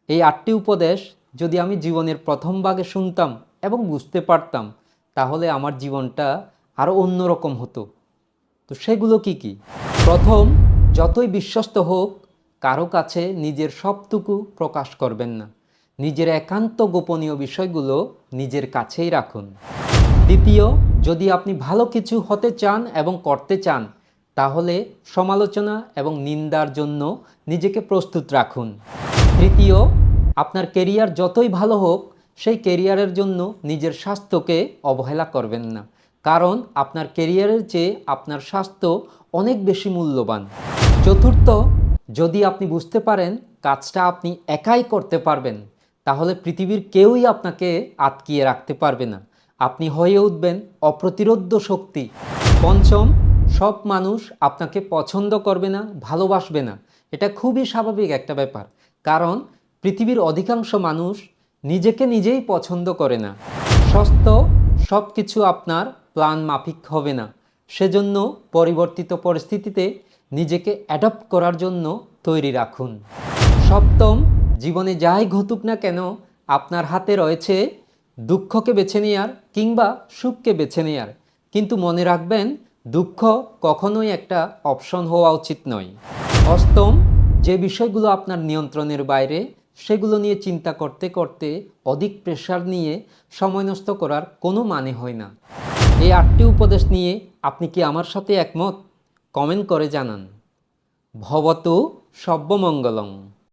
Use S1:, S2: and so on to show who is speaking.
S1: এই 8টি উপদেশ যদি আমি জীবনের প্রথম ভাগে শুনতাম এবং বুঝতে পারতাম, তাহলে আমার জীবনটা আরও অন্যরকম হতো। তো সেগুলো কি কি? প্রথম, যতই বিশ্বস্ত হোক, কারো কাছে নিজের সবটুকু প্রকাশ করবেন না। নিজের একান্ত গোপনীয় বিষয়গুলো নিজের কাছেই রাখুন। দ্বিতীয়, যদি আপনি ভালো কিছু হতে চান এবং করতে চান, তাহলে সমালোচনা এবং নিন্দার জন্য নিজেকে প্রস্তুত রাখুন। তৃতীয়, আপনার কেরিয়ার যতই ভালো হোক, সেই কেরিয়ারের জন্য নিজের স্বাস্থ্যকে অবহেলা করবেন না, কারণ আপনার কেরিয়ারের চেয়ে আপনার স্বাস্থ্য অনেক বেশি মূল্যবান। চতুর্থ, যদি আপনি বুঝতে পারেন কাজটা আপনি একাই করতে পারবেন, তাহলে পৃথিবীর কেউই আপনাকে আটকিয়ে রাখতে পারবে না। আপনি হয়ে উঠবেন অপ্রতিরোধ্য শক্তি। পঞ্চম, সব মানুষ আপনাকে পছন্দ করবে না, ভালোবাসবে না। এটা খুবই স্বাভাবিক একটা ব্যাপার, কারণ পৃথিবীর অধিকাংশ মানুষ নিজেকে নিজেই পছন্দ করে না। ষষ্ঠ, সব কিছু আপনার প্ল্যান মাফিক হবে না, সেজন্য পরিবর্তিত পরিস্থিতিতে নিজেকে অ্যাডপ্ট করার জন্য তৈরি রাখুন। সপ্তম, জীবনে যাই ঘটুক না কেন, আপনার হাতে রয়েছে দুঃখকে বেছে নেওয়ার কিংবা সুখকে বেছে নেওয়ার, কিন্তু মনে রাখবেন দুঃখ কখনোই একটা অপশন হওয়া উচিত নয়। অষ্টম, যে বিষয়গুলো আপনার নিয়ন্ত্রণের বাইরে, সেগুলো নিয়ে চিন্তা করতে করতে অধিক প্রেশার নিয়ে সময় নষ্ট করার কোনো মানে হয় না। এই 8টি উপদেশ নিয়ে আপনি কি আমার সাথে একমত? কমেন্ট করে জানান। ভবতু সব্যমঙ্গলং।